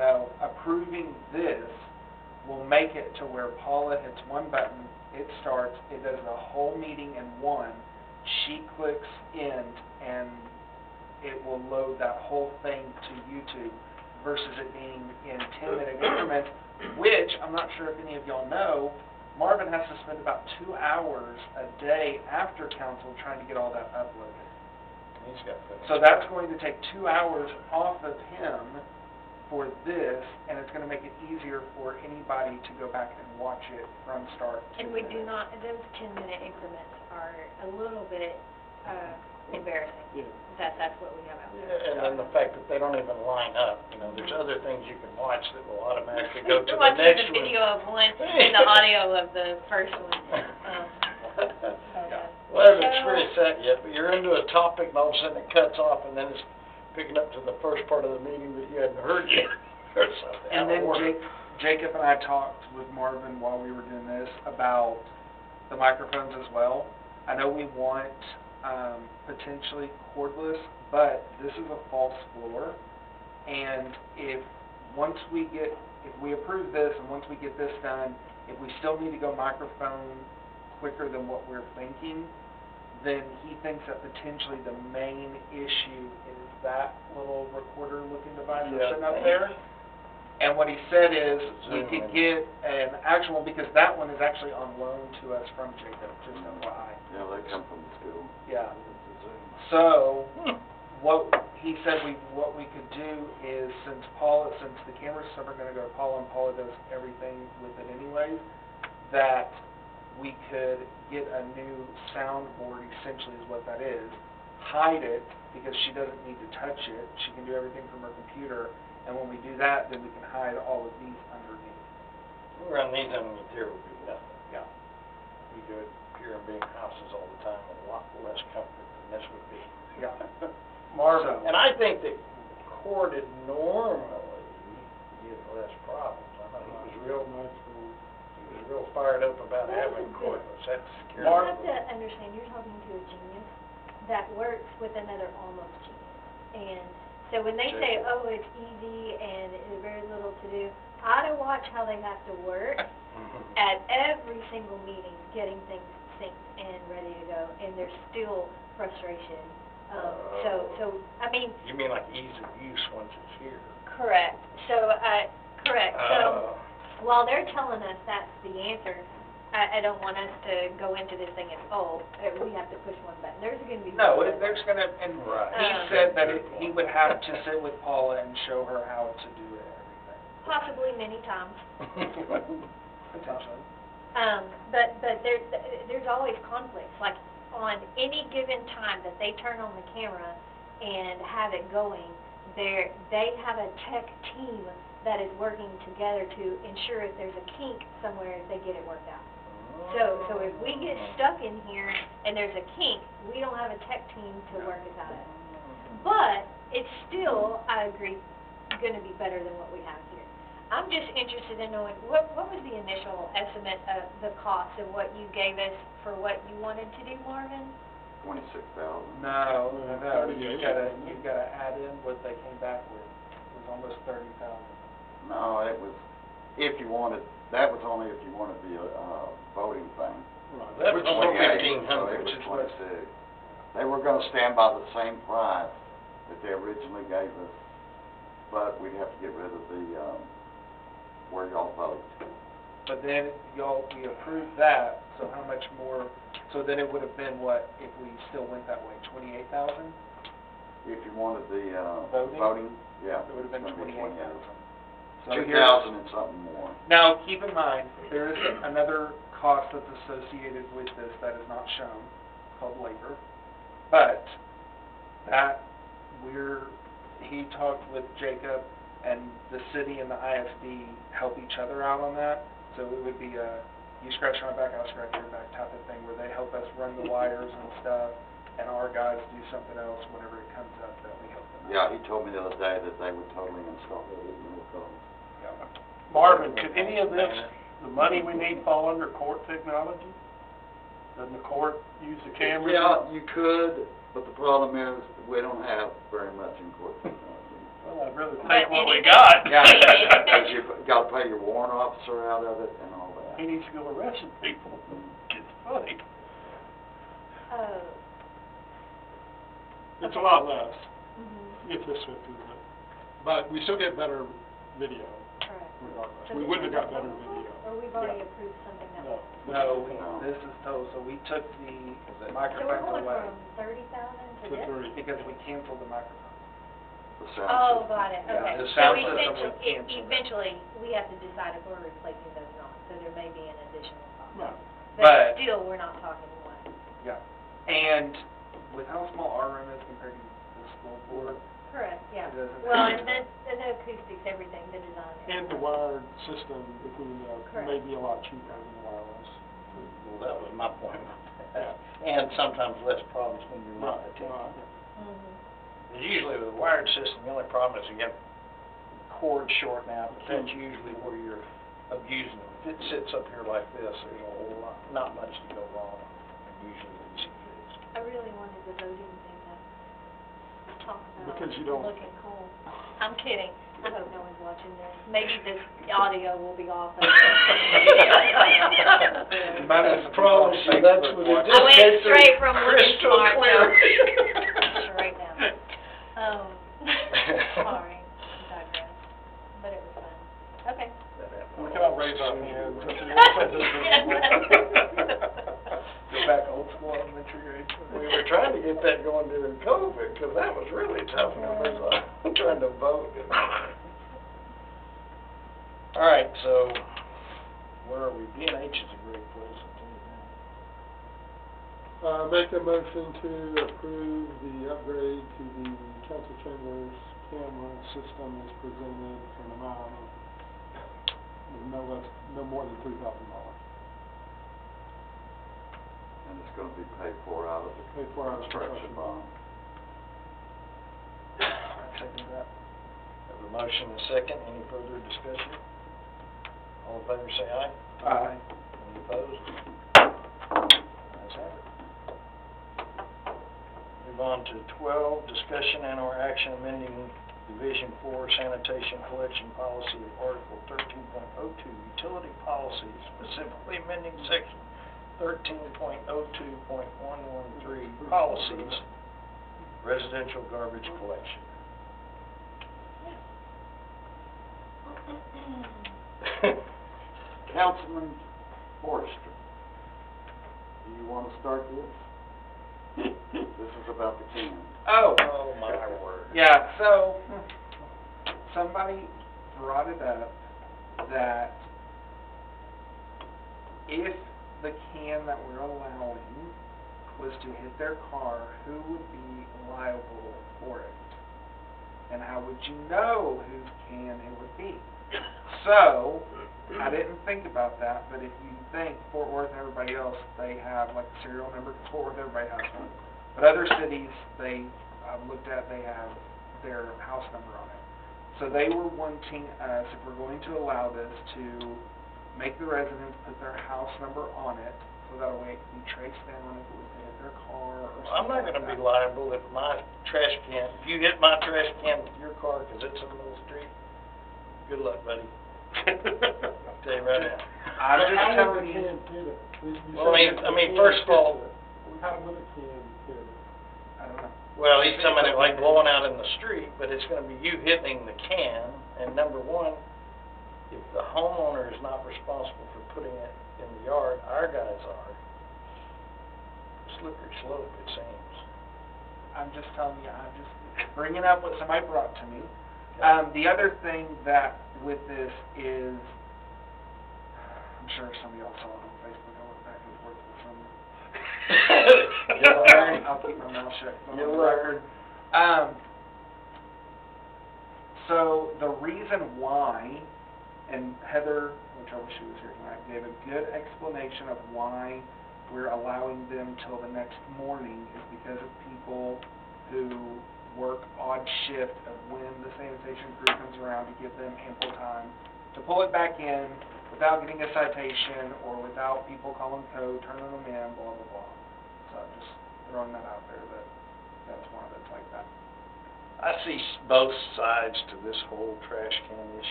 know, approving this will make it to where Paula hits one button, it starts, it does the whole meeting in one, she clicks end, and it will load that whole thing to YouTube versus it being in 10-minute increments, which, I'm not sure if any of y'all know, Marvin has to spend about 2 hours a day after council trying to get all that uploaded. He's got that. So that's going to take 2 hours off of him for this, and it's going to make it easier for anybody to go back and watch it from start to And we finish. do not, those 10-minute increments are a little bit embarrassing. Yeah. That's what we have out there. And then the fact that they don't even line up, you know, there's other things you can watch that will automatically go to You're the watching next the one. video of one and the audio of the first one. Well, I haven't experienced that yet, but you're into a topic and all of a sudden it cuts off and then it's picking up to the first part of the meeting that you hadn't heard yet or something. And then Jacob and I talked with Marvin while we were doing this about the microphones as well. I know we want potentially cordless, but this is a false floor, and if we approve this and once we get this done, if we still need to go microphone quicker than what we're thinking, then he thinks that potentially the main issue is that little recorder looking device that's sitting up there. And what he said is we could get an actual, because that one is actually on loan to us from Jacob, just FYI. Yeah, they come from the school. Yeah. So, what he said what we could do is, since the cameras are going to go to Paula, and Paula does everything with it anyways, that we could get a new soundboard, essentially is what that is, hide it, because she doesn't need to touch it, she can do everything from her computer, and when we do that, then we can hide all of these underneath. Run these underneath here would be nothing. Yeah. We do it here in big houses all the time with a lot less comfort than this would be. Yeah. Marvin, So- and I think that corded normally gives less problems. I know he was real fired up about having cordless. That's scary. You have to understand, you're talking to a genius that works with another almost genius. And so when they say, oh, it's easy and there's very little to do, I to watch how they have to work at every single meeting, getting things synced and ready to go, and there's still frustration. So I mean. You mean like ease of use once it's here? Correct. So, correct. So while they're telling us that's the answer, I don't want us to go into this thing as, we have to push one button. There's going to be. No, there's going to, and Right. he said that he would have to sit with Paula and show her how to do it, everything. Possibly many times. Potentially. But there's always conflicts. Like on any given time that they turn on the camera and have it going, they have a tech team that is working together to ensure if there's a kink somewhere, they get it worked out. So if we get stuck in here and there's a kink, we don't have a tech team to work us out of it. But it's still, I agree, going to be better than what we have here. I'm just interested in knowing, what was the initial estimate of the cost of what you gave us for what you wanted to do, Marvin? 26,000. No, you've got to add in what they came back with. It was almost 30,000. No, it was, that was only if you wanted the, voting thing. Right, that was Which only 28, so 1,500. it was 26. They were gonna stand by the same price that they originally gave us, but we'd have to get rid of the, where y'all vote. But then we approved that, so how much more, so then it would have been what, if we still went that way, 28,000? If you wanted the, Voting? yeah. It would have been it's gonna be 28,000. So 2,000 and something more. Now, keep in mind, there is another cost that's associated with this that is not shown, called labor. But that he talked with Jacob, and the city and the ISD help each other out on that. So it would be you scratch my back, I'll scratch your back type of thing, where they help us run the wires and stuff, and our guys do something else whenever it comes up that we help them out. Yeah, he told me the other day that they would totally install it at no cost. Marvin, could any of this, the money we need, fall under court technology? Doesn't the court use the cameras? Yeah, you could, but the problem is, we don't have very much in court technology. Well, I'd rather But take what we anything- got. Yeah, anything- because you've got to pay your warrant officer out of it and all He that. needs to go arresting people. It's funny. Oh. It's a Okay. lot less Mhm. if this went through, but we still get better video Correct. regardless. So We this wouldn't have is got better total, video. Or we've already approved something that No. was. No, this is total, so we took the So we're microphones going away from 30,000 to To this? 3. because we canceled the microphones. The sound Oh, system. got it, Yeah, okay. the So sound system we eventually, canceled it. eventually, we have to decide if we're replacing those or not, so there may be an additional cost. Right. But But- still, we're not talking one. Yeah, and with how small our room is compared to the school board, Correct, yeah. It doesn't- Well, and the acoustics, everything, the design. And the wired system, if we, may Correct. be a lot cheaper than wireless. Well, that was my point. Yeah. And sometimes less problems when you're not Right, attending. right. Mhm. Usually with a wired system, the only problem is you get cord shorting out, but that's Hmm. usually where you're abusing them. If it sits up here like this, there's a whole lot, not much to go wrong, and usually easy fixed. I really wanted the voting thing to talk about. Because you don't- Looking cool. I'm kidding. I hope no one's watching this. Maybe this audio will be off. of You might have some Promise people you, on that's Facebook what it watching. I went Just straight from looking crystal smart clear. straight down. Sorry, I digress. But it was fun. Okay. We cannot raise our hands. Go back old school elementary grade. We were trying to get that going during COVID, because that was really tough numbers, trying to vote. All right, so, where are we? B and H is a great place, I'll tell you that. Make a motion to approve the upgrade to the council chambers camera system as presented for an amount of no more than $3,000. And it's gonna be paid for out of the Paid for out of the construction bond. I second that. Have a motion and a second, any further discussion? All in favor say aye. Aye. Any opposed? Ayes have it. Move on to 12, discussion and/or action amending Division 4 sanitation collection policy of Article 13.02, utility policies, specifically amending Section 13.02.113, policies, residential garbage collection. Councilman Forrester, do you want to start this? This is about the can. Oh. Oh, my word. Yeah, so, somebody brought it up that if the can that we're allowing was to hit their car, who would be liable for it? And how would you know whose can it would be? So, I didn't think about that, but if you think Fort Worth and everybody else, they have like a serial number, because Fort Worth, everybody has one. But other cities, they, I've looked at, they have their house number on it. So they were wanting us, if we're going to allow this, to make the residents put their house number on it, so that way it can be traced down if it was to hit their car or something I'm not like gonna be that. liable if my trash can, if you hit my trash can with your car 'cause it's in the middle of the street, good luck, buddy. I'll tell you right now. I'm just telling How you, would the can hit it? You Well, said I mean, the first can of all- hits it. How would a can hit it? I don't know. Well, he's talking about it like blowing out in the street, but it's gonna be you hitting the can, and number one, if the homeowner is not responsible for putting it in the yard, our guys are. Slippery slope, it seems. I'm just telling you, I'm just bringing up what somebody brought to me. The other thing that with this is, I'm sure some of y'all saw it on Facebook, I went back and forth with some. You'll learn. I'll keep my mouth shut. on You'll the record. So the reason why, and Heather, which I wish she was here tonight, gave a good explanation of why we're allowing them till the next morning is because of people who work odd shift of when the sanitation crew comes around to give them ample time to pull it back in without getting a citation or without people calling code, turning them in, blah, blah, blah. So I'm just throwing that out there that that's one of it's like that. I see both sides to this whole trash can issue.